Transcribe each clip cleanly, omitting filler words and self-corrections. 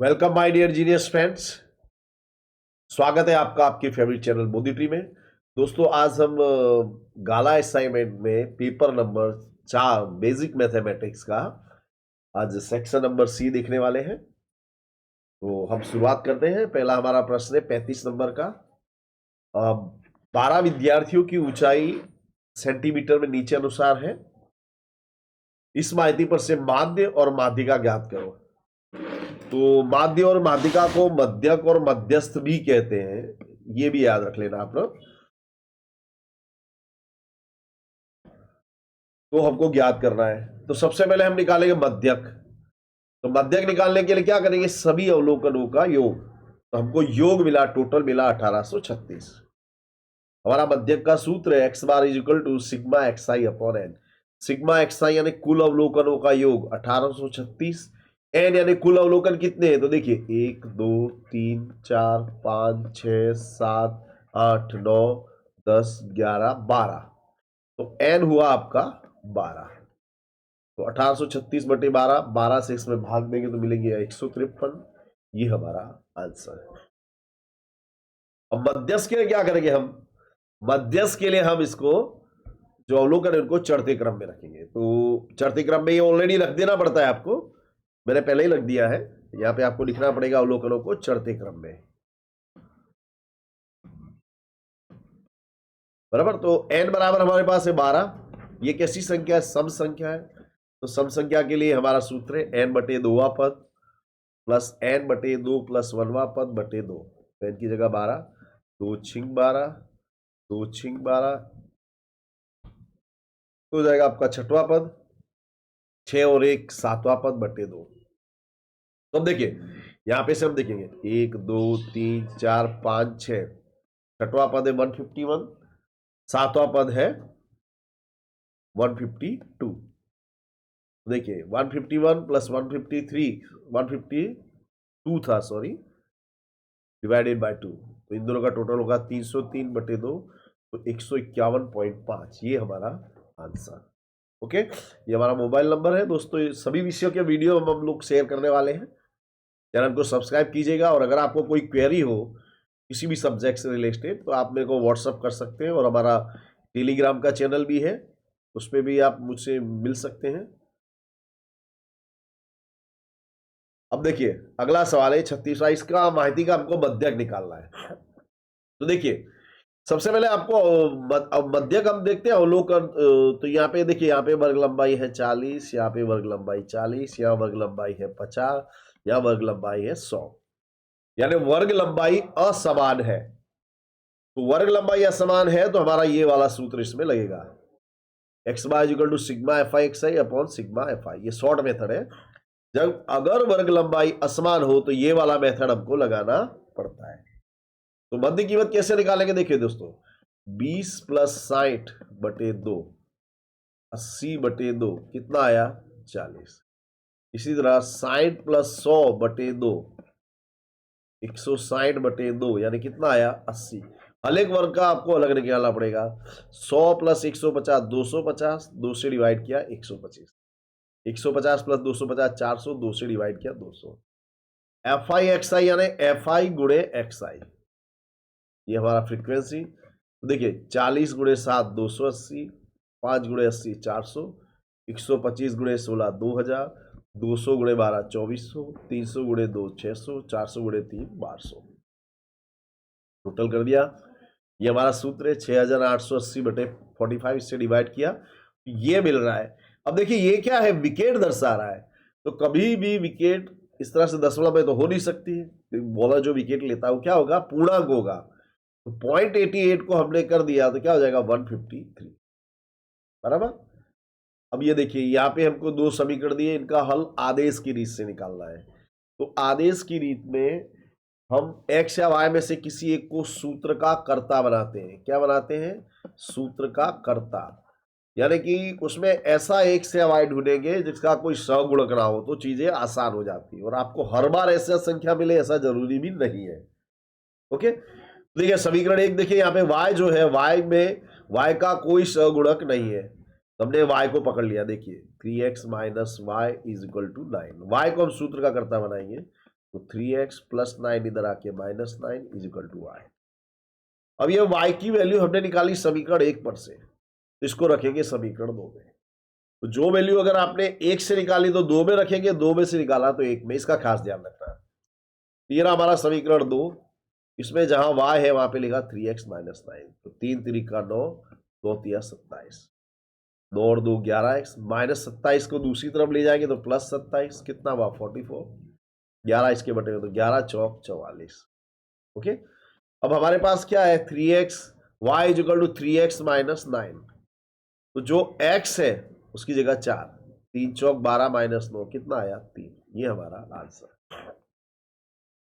Welcome my dear genius friends. स्वागत है आपका आपके फेवरेट चैनल मोदी ट्री में। दोस्तों आज हम गाला असाइनमेंट में पेपर नंबर 4 बेसिक मैथमेटिक्स का आज सेक्शन नंबर सी देखने वाले हैं। तो हम शुरुआत करते हैं। पहला हमारा प्रश्न है 35 नंबर का। 12 विद्यार्थियों की ऊंचाई सेंटीमीटर में नीचे अनुसार है। इस माहिती पर से माध्य और माध्यिका ज्ञात करो। तो माध्य और माध्यिका को मध्यक और मध्यस्थ भी कहते हैं, ये भी याद रख लेना आप लोग। तो हमको ज्ञात करना है। तो सबसे पहले हम निकालेंगे मध्यक। तो मध्यक निकालने के लिए क्या करेंगे, सभी अवलोकनों का योग। तो हमको योग मिला, टोटल मिला 1836। हमारा मध्यक का सूत्र है x bar is equal to sigma X I upon N. Sigma X I यानी कुल अवलोकनों का योग 1836। एन यानी कुल अवलोकन कितने हैं, तो देखिए 1 2 3 4 5 6 7 8 9 10 11 12। तो एन हुआ आपका 12। तो 1836 बटे 12, 12 से इसमें भाग देंगे तो मिलेंगे 153। ये हमारा आंसर है। अब मध्यस्थ के लिए क्या करेंगे हम, मध्यस्थ के लिए हम इसको जो अवलोकन है उनको चढ़ते क्रम में रखेंगे। तो चढ़ते क्रम में ये ऑलरेडी रख देना पड़ता है आपको, मैंने पहले ही रख दिया है। यहां पे आपको लिखना पड़ेगा अवलोकनों को चढ़ते क्रम में, बराबर। तो n बराबर हमारे पास है 12। ये कैसी संख्या है, सम संख्या है। तो सम संख्या के लिए हमारा सूत्र है n बटे 2वां पद प्लस n बटे 2 प्लस 1वां पद बटे 2। तो n की जगह 12, 2 छिंग 12, 2 छिंग 12 तो हो जाएगा आपका छठवां पद, 6 और 1 7वां पद बटे 2। तो अब देखिए यहां पे से हम देखेंगे 1 2 3 4 5 6, छठवां पद है 151, सातवां पद है 152। देखिए 151 प्लस 153 152 था, सॉरी, डिवाइडेड बाय 2। तो इन दोनों का टोटल होगा 303 बटे 2, तो 151.5। ये हमारा आंसर। ओके, ये हमारा मोबाइल नंबर है। दोस्तों सभी विषयों के वीडियो हम लोग शेयर करने वाले हैं। चैनल को सब्सक्राइब कीजिएगा और अगर आपको कोई क्वेरी हो किसी भी सब्जेक्ट से रिलेटेड तो आप मेरे को व्हाट्सअप कर सकते हैं। और हमारा टेलीग्राम का चैनल भी है, उस पर भी आप मुझसे मिल सकते हैं। अब देखिए अगला सवाल है 36वां, इसका माहिती का हमको मध्यक निकालना है। तो देखिए सबसे पहले आपको मध्यक हम देखते हैं अवलोकन। तो यहाँ पे देखिए, यहाँ पे वर्ग लंबाई है 40, यहाँ पे वर्ग लंबाई 40, यहाँ वर्ग लंबाई है 50, यहाँ वर्ग लंबाई है 100, यानी वर्ग लंबाई असमान है। तो वर्ग लंबाई असमान है तो हमारा ये वाला सूत्र इसमें लगेगा, x bar equal to sigma f i x I upon sigma f i. ये शॉर्ट मेथड है। जब अगर वर्ग लंबाई असमान हो तो ये वाला मेथड हमको लगाना पड़ता है। तो मध्य कीमत कैसे निकालेंगे, देखिए दोस्तों, 20 प्लस 60 बटे 2, 80 बटे 2 कितना आया 40। इसी तरह 60 प्लस 100 बटे 2, 160 बटे 2 यानी कितना आया 80। हर एक वर्ग का आपको अलग निकालना पड़ेगा। 100 प्लस 150 250, 2 से डिवाइड किया 125, 150 प्लस 250 400, 2 से डिवाइड किया 200। एफ आई एक्स आई यानी एफ आई गुणे एक्स आई, ये हमारा फ्रीक्वेंसी। तो देखिए 40 गुणे 7 280, 5 गुणे 80 400, 125 गुणे 16 2000, 200 गुणे 12 2400, 300 गुणे 2 600, 400 गुणे 3 1200। टोटल कर दिया, ये हमारा सूत्र है 6880 बटे 45, इससे डिवाइड किया ये मिल रहा है। अब देखिए ये क्या है, विकेट दर्शा रहा है। तो कभी भी विकेट इस तरह से दशमलव में तो हो नहीं सकती है। बॉलर जो विकेट लेता है वो क्या होगा, पूर्णांक होगा। तो 0.88 को हमने कर दिया तो क्या हो जाएगा 153, बराबर। अब ये देखिए यहाँ पे हमको दो समीकरण दिए, इनका हल आदेश की रीत से निकालना है। तो आदेश की रीत में हम x या y में से किसी एक को सूत्र का कर्ता बनाते हैं। क्या बनाते हैं, सूत्र का कर्ता। यानी कि उसमें ऐसा x या y ढूंढेंगे जिसका कोई सगुणक ना हो, तो चीजें आसान हो जाती है। और आपको हर बार ऐसा संख्या मिले ऐसा जरूरी भी नहीं है। ओके, देखिए समीकरण 1 देखिए, यहाँ पे y जो है, y में y का कोई सगुणक नहीं है। हमने y को पकड़ लिया। देखिए 3x minus y is equal to 9, y को हम सूत्र का कर्ता बनाएंगे। तो 3x प्लस 9 इधर आके -9 इज इक्वल टू y। अब ये y की वैल्यू हमने निकाली समीकरण 1 पर से, तो इसको रखेंगे समीकरण 2 में। तो जो वैल्यू अगर आपने 1 से निकाली तो 2 में रखेंगे, 2 में से निकाला तो 1 में, इसका खास ध्यान रखना है। ये रहा हमारा समीकरण 2, इसमें जहां y है वहां पे लिखा 3x माइनस 9, तो 3 3 का 9, 2 तिया 27, 2 और 2 11x, -27 को दूसरी तरफ ले जाएंगे तो +27, कितना हुआ 44, 11 इसके बटे में तो 11 चौक 44। ओके, अब हमारे पास क्या है 3x, y is equal to 3x minus 9, तो जो x है उसकी जगह 4, 3 चौक 12 माइनस 9 कितना आया 3, ये हमारा आंसर।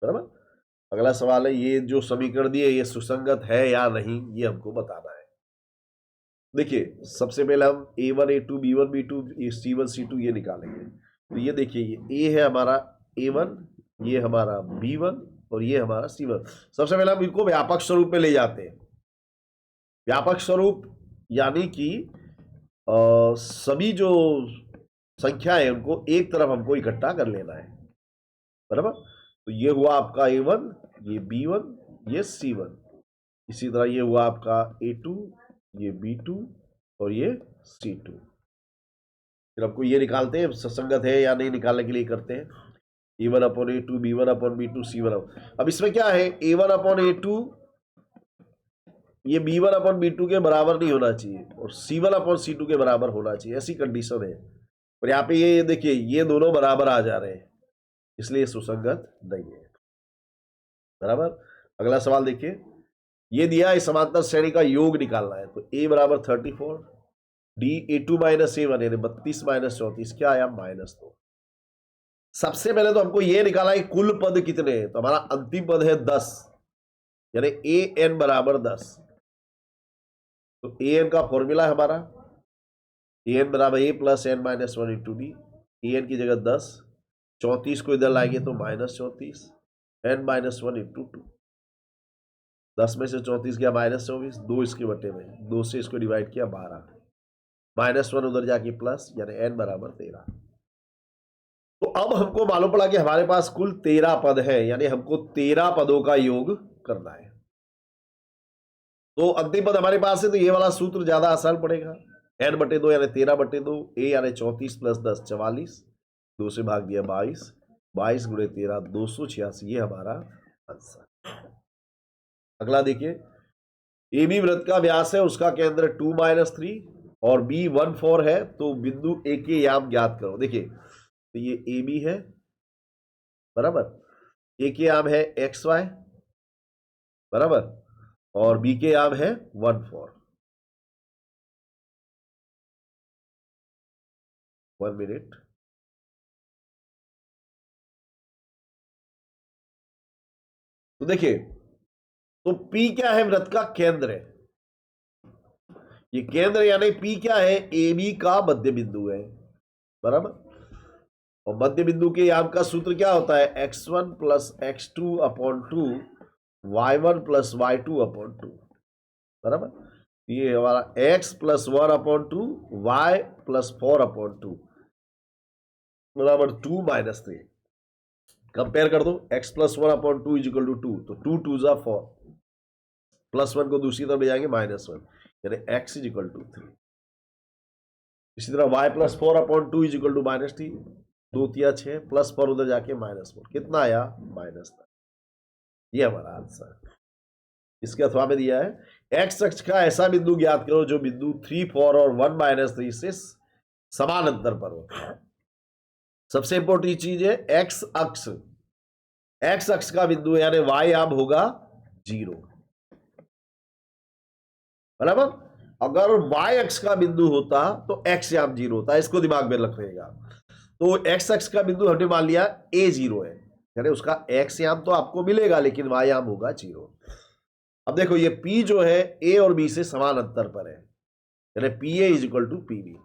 बराबर। अगला सवाल है ये जो समीकरण दिए ये सुसंगत है या नहीं, ये हमको बताना है। देखिए सबसे पहले हम a1 a2 b1 b2 c1 c2 ये निकालेंगे। तो ये देखिए ये a है हमारा a1, ये हमारा b1 और ये हमारा c1। सबसे पहले हम इनको व्यापक स्वरूप में ले जाते हैं। व्यापक स्वरूप यानी कि सभी जो संख्या है उनको एक तरफ हमको इकट्ठा कर लेना है। बराबर। तो ये हुआ आपका a1, ये b1, ये c1। इसी तरह ये हुआ आपका a2, ये b2 और ये c2। फिर हमको ये निकालते हैं ससंगत है या नहीं, निकालने के लिए करते हैं a1 upon a2 b1 upon b2 c1। अब इसमें क्या है a1 अपॉन a2 ये b1 अपॉन b2 के बराबर नहीं होना चाहिए और c1 अपॉन c2 के बराबर होना चाहिए, ऐसी कंडीशन है। और यहाँ पे ये देखिए ये दोनों बराबर आ जा रहे हैं, इसलिए सुसंगत नहीं है। बराबर। अगला सवाल देखिए, ये दिया है समांतर श्रेणी का योग निकालना है। तो a बराबर 34, d a2 माइनस a1 यानी 32 माइनस 34 क्या आया -2। सबसे पहले तो हमको ये निकाला है कुल पद कितने हैं, तो हमारा अंतिम पद है 10, यानी an बराबर 10। तो an का फॉर्मूला है हमारा an बराबर a plus n minus 1 into D. an की जगह 10, 34 को इधर लाएंगे तो -34, n माइनस 1 इंटू 2। 10 में से 34 गया -24, 2 इसके बटे में, 2 से इसको डिवाइड किया 12, -1 उधर जाके प्लस, यानी n बराबर 13। तो अब हमको मालूम पड़ा कि हमारे पास कुल 13 पद है, यानी हमको 13 पदों का योग करना है। तो अंतिम पद हमारे पास है, तो ये वाला सूत्र ज्यादा आसान पड़ेगा। n बटे 2 यानी 13/2, a यानी 34 प्लस 10 44, 2 से भाग दिया 22, 22 गुणे 13 286, ये हमारा आंसर। अगला देखिए, ए बी वृत्त का व्यास है, उसका केंद्र 2-3 और बी 1-4 है, तो बिंदु ए के याम ज्ञात करो। देखिए तो ये ए बी है, बराबर, ए के याम है XY, बराबर, और बी के याम है 1-4। 1 मिनट। तो देखिए तो P क्या है, वृत्त का केंद्र है। ये केंद्र यानी P क्या है, ए बी का मध्य बिंदु है, बराबर। और मध्य बिंदु के याम का सूत्र क्या होता है, x1 plus x2 upon 2 y1 plus y2 upon 2, बराबर। ये हमारा x plus 1 upon 2 y plus 4 upon 2 बराबर 2 माइनस 3। कंपेयर कर दो, x plus 1 upon 2 is equal to 2, तो 2 2 जा 4, प्लस 1 को दूसरी तरफ ले जाएंगे -1, यानी x इज इक्वल टू 3। इसी तरह y plus 4 upon 2 is equal to -3, 2 तिया 6, प्लस 4 उधर जाके -4, कितना आया -9। ये हमारा आंसर इसके अथवा में दिया है। x अक्ष का ऐसा बिंदु ज्ञात करो जो बिंदु 3 4 और 1 -3 से समान अंतर पर हो। सबसे इंपॉर्टेंट चीज है x अक्ष, x अक्ष का बिंदु यानी y याम होगा 0, बराबर। अगर y अक्ष का बिंदु होता तो x याम 0 होता, इसको दिमाग में रखिएगा। तो x अक्ष का बिंदु हमने मान लिया a 0 है, यानी उसका x याम तो आपको मिलेगा लेकिन y याम होगा 0। अब देखो ये P जो है a और b से समान अंतर पर है, यानी PA is equal to PB।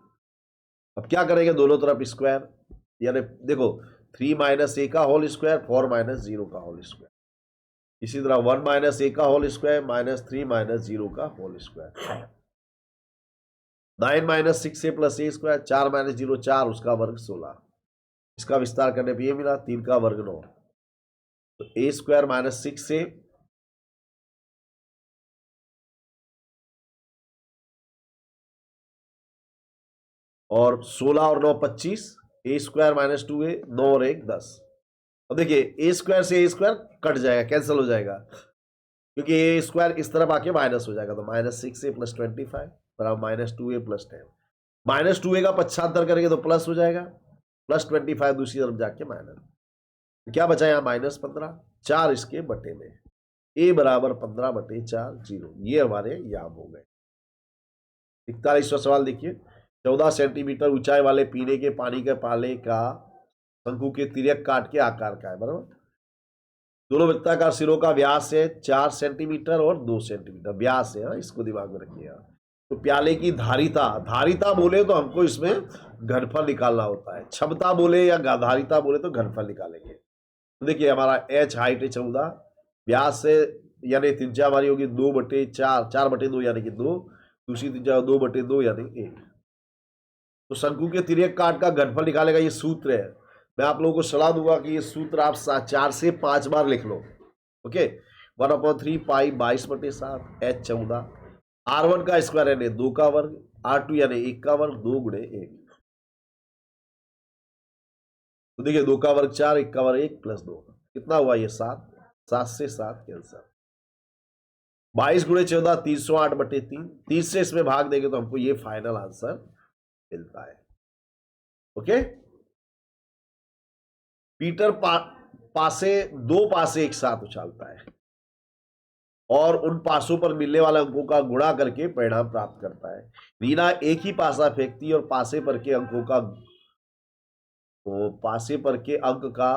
अब क्या करेंगे, दोनों तरफ स्क्वायर, यानी देखो 3 माइनस a का होल स्क्वायर, 4 माइनस 0 का होल स्क्वायर। इसी तरह 1 माइनस a का होल स्क्वायर -3 माइनस 0 का whole square. 9 minus 6a plus a square, 4 minus 0 4, उसका वर्ग 16। इसका विस्तार करने पर ये मिला 3 का वर्ग 9, तो ए स्क्वायर माइनस 6 से और 16 और 9 25, ए स्क्वायर माइनस 2a, 9 और 1 10। अब देखिए ए स्क्वायर से ए स्क्वायर कट जाएगा, कैंसिल हो जाएगा, क्योंकि ए स्क्वायर इस तरफ आके माइनस हो जाएगा। तो माइनस 6a प्लस 25 बराबर minus 2a plus 10। Minus 2a का पश्चांतर करेंगे तो प्लस हो जाएगा, प्लस 25 दूसरी तरफ जाके माइनस। तो क्या बचा यहाँ माइनस 15, 4 इसके बटे में, ए बराबर 15/4 0। ये हमारे याद हो गए। 41वां सवाल देखिए, 14 सेंटीमीटर ऊंचाई वाले पीने के पानी के पाले का शंकु के तिर्यक काट के आकार का है, बराबर। दोनों वृत्ताकार सिरों का व्यास है 4 सेंटीमीटर और 2 सेंटीमीटर व्यास है, इसको दिमाग में रखिएगा। तो प्याले की धारिता, धारिता बोले तो हमको इसमें घनफल निकालना होता है, क्षमता बोले या धारिता बोले तो घनफल निकालेंगे। तो देखिए हमारा एच हाइट है 14, व्यास से यानी त्रिज्या हमारी होगी 2/4, 4/2 यानी कि 2, दूसरी त्रिज्या 2/2 यानी 1। तो शंकु के तिर्यक काट का घनफल निकालेगा, ये सूत्र है। मैं आप लोगों को सलाह दूंगा कि ये सूत्र आप 4 से 5 बार लिख लो। ओके, 1/3 पाई 22/7 एच 14, R1 का स्क्वायर यानी 2 का वर्ग, R2 यानी 1 का वर्ग, 2 गुणे 1। तो देखिए 2 का वर्ग 4, 1 का वर्ग 1 प्लस 2 कितना हुआ, ये 7, 7 से 7 कैंसर। 22 गुणे 14 308/3, 30 से इसमें भाग देंगे तो हमको ये फाइनल आंसर मिलता है। ओके, पीटर पासे 2 पासे एक साथ उछालता है और उन पासों पर मिलने वाले अंकों का गुणा करके परिणाम प्राप्त करता है। रीना एक ही पासा फेंकती है और पासे पर के अंकों का, तो पासे पर के अंक का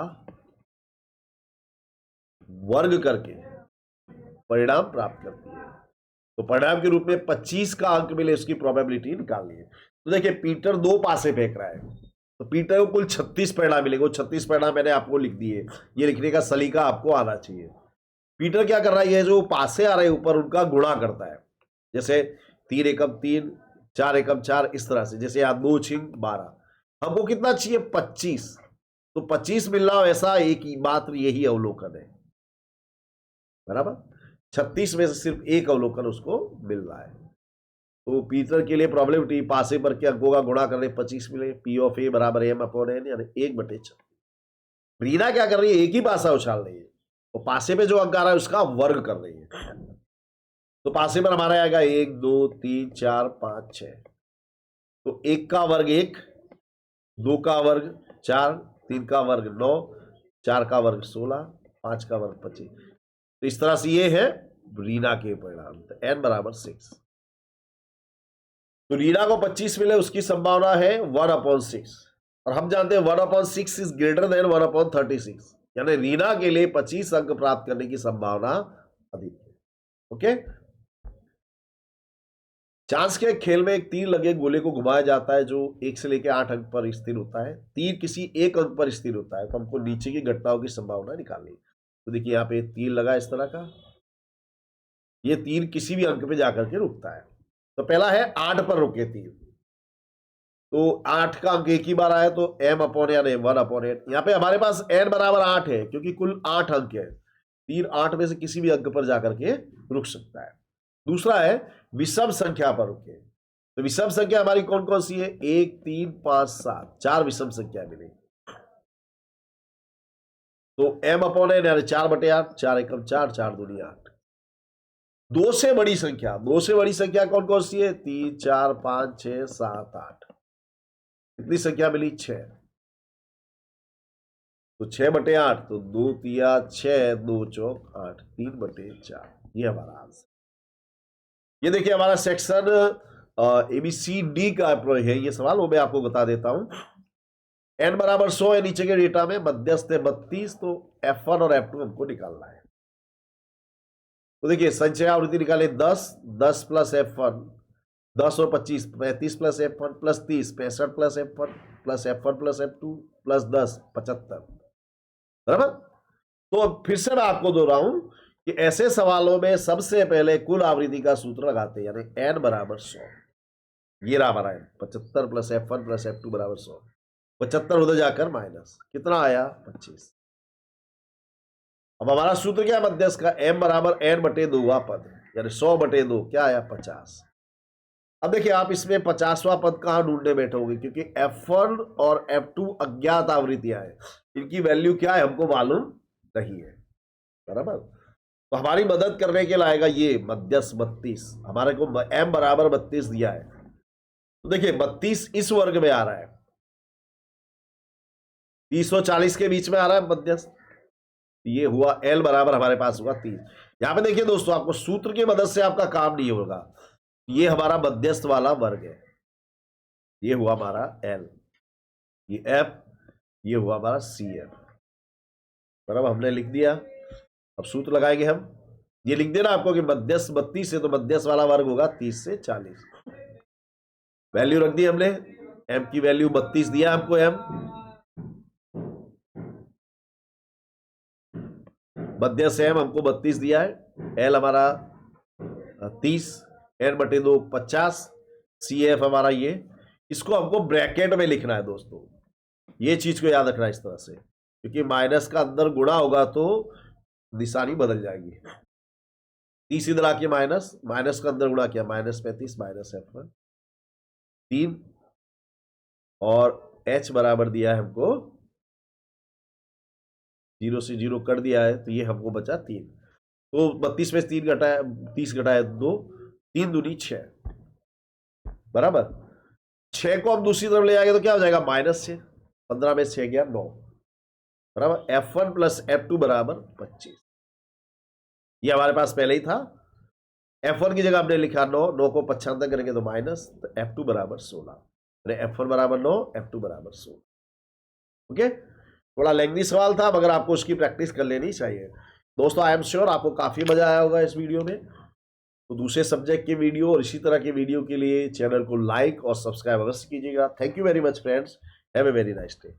वर्ग करके परिणाम प्राप्त करती है। तो परिणाम के रूप में 25 का अंक मिले, उसकी प्रोबेबिलिटी निकालनी है। तो देखिए पीटर 2 पासे फेंक रहा है, तो पीटर को कुल 36 परिणाम मिलेंगे। 36 परिणाम मैंने आपको लिख दिए, ये लिखने का सलीका आपको आना चाहिए। पीटर क्या कर रहा है, ये जो पासे आ रहे हैं ऊपर उनका गुणा करता है, जैसे 3 एकम 3, 4 एकम 4, इस तरह से। जैसे यहाँ 2 छिंग 12, हमको कितना चाहिए 25, तो 25 मिल रहा है, ऐसा एक ही मात्र यही अवलोकन है, बराबर। 36 में से सिर्फ एक अवलोकन उसको मिल रहा है। तो पीटर के लिए प्रोबेबिलिटी पासे पर के अंकों का गुणा करने 25 मिले, पी ऑफ ए बराबर m/n यानी 1/36। रीना क्या कर रही है, एक ही पासा उछाल रही है, तो पासे पे जो अंक आ रहा है उसका वर्ग कर रही है। तो पासे पर हमारा आएगा 1 2 3 4 5 6, तो 1 का वर्ग 1, 2 का वर्ग 4, 3 का वर्ग 9, 4 का वर्ग 16, 5 का वर्ग 25। तो इस तरह से ये है रीना के परिणाम। तो n बराबर 6। तो रीना को 25 मिले, उसकी संभावना है 1/6, और हम जानते हैं 1/6 इज ग्रेटर देन 1/36, यानी रीना के लिए 25 अंक प्राप्त करने की संभावना अधिक है। ओके, चांस के खेल में एक तीर लगे गोले को घुमाया जाता है जो 1 से लेकर 8 अंक पर स्थिर होता है। तीर किसी एक अंक पर स्थिर होता है, तो हमको नीचे की घटनाओं की संभावना निकालनी है। तो देखिए यहाँ पे तीर लगा इस तरह का, ये तीर किसी भी अंक पे जाकर के रुकता है। तो पहला है 8 पर रुके तीर, तो 8 का अंक एक ही बार आया, तो m/n यानी 1/8। यहाँ पे हमारे पास n बराबर 8 है, क्योंकि कुल 8 अंक है। तीर 8 में से किसी भी अंक पर जाकर के रुक सकता है। दूसरा है विषम संख्या पर रुके, तो विषम संख्या हमारी कौन कौन सी है, 1 3 5 7, 4 विषम संख्या मिलेगी। तो m/n यानी 4/8, 4 एकम 4, 4 दूनी 8। 2 से बड़ी संख्या, 2 से बड़ी संख्या कौन कौन सी है, 3 4 5 6 7 8, कितनी संख्या मिली 6। तो 6/8, तो 2 तिया 6, 2 चौक 8, 3/4, ये हमारा आंसर। ये देखिए हमारा सेक्शन ABCD का है ये सवाल, वो मैं आपको बता देता हूं। n बराबर 100 है नीचे के डेटा में, मध्यस्थ है 32, तो F1 और F2 हमको निकालना है। तो देखिए संचय आवृत्ति निकाले 10, 10 प्लस F1 10 और 25 35 plus F1 plus 30 65 plus F1 plus F1 plus F2 plus 10 75, बराबर। तो अब फिर से मैं आपको दोहराऊं कि ऐसे सवालों में सबसे पहले कुल आवृत्ति का सूत्र लगाते हैं, यानी n बराबर 100। ये रहा हमारा n, 75 plus F1 plus F2 बराबर 100। 75 उधर जाकर माइनस, कितना आया 25। अब हमारा सूत्र क्या है मध्यस्थ का, m बराबर n बटे 2वां पद, यानी 100 बटे 2 क्या आया 50। अब देखिए आप इसमें 50वां पद कहां ढूंढने बैठोगे, क्योंकि F1 और F2 अज्ञात आवृत्तियां हैं, इनकी वैल्यू क्या है हमको मालूम नहीं है, बराबर। तो हमारी मदद करने के लाएगा ये मध्यस्थ 32, हमारे को m बराबर 32 दिया है। तो देखिए 32 इस वर्ग में आ रहा है, 30 और 40 के बीच में आ रहा है मध्यस्थ, ये हुआ L बराबर हमारे पास हुआ 30। यहां पे देखिए दोस्तों, आपको सूत्र की मदद से आपका काम नहीं होगा, ये हमारा मध्यस्थ वाला वर्ग है, ये हुआ हमारा L, ये F, ये हुआ हमारा CF, बराबर हमने लिख दिया। अब सूत्र लगाएंगे हम, ये लिख देना आपको कि मध्यस्थ 32 है तो मध्यस्थ वाला वर्ग होगा 30 से 40। वैल्यू रख दी हमने, m की वैल्यू 32 दिया हमको, m मध्यस्थ m हमको 32 दिया है, l हमारा 30, n बटे 2 50, CF हमारा ये, इसको हमको ब्रैकेट में लिखना है दोस्तों, ये चीज को याद रखना है इस तरह से, क्योंकि माइनस का अंदर गुणा होगा तो निशानी बदल जाएगी। 30 इधर आके माइनस, माइनस का अंदर गुणा किया -35 माइनस F1 3, और h बराबर दिया है हमको 0 से 0 कर दिया है, तो ये हमको बचा 3। तो 32 में 3 घटाया, 30 घटाया 2, 3 दूनी 6, बराबर। 6 को हम दूसरी तरफ ले जाएंगे तो क्या हो जाएगा -6, 15 में 6 गया 9, बराबर। F1 प्लस F2 बराबर 25, ये हमारे पास पहले ही था। F1 की जगह हमने लिखा 9, 9 को 95 करेंगे तो माइनस, तो F2 बराबर 16, F1 बराबर 9, F2 बराबर 16। ओके, थोड़ा लेंथी सवाल था, मगर आपको उसकी प्रैक्टिस कर लेनी चाहिए दोस्तों। आई एम श्योर आपको काफी मजा आया होगा इस वीडियो में। तो दूसरे सब्जेक्ट के वीडियो और इसी तरह के वीडियो के लिए चैनल को लाइक और सब्सक्राइब अवश्य कीजिएगा। Thank you very much friends, have a very nice day.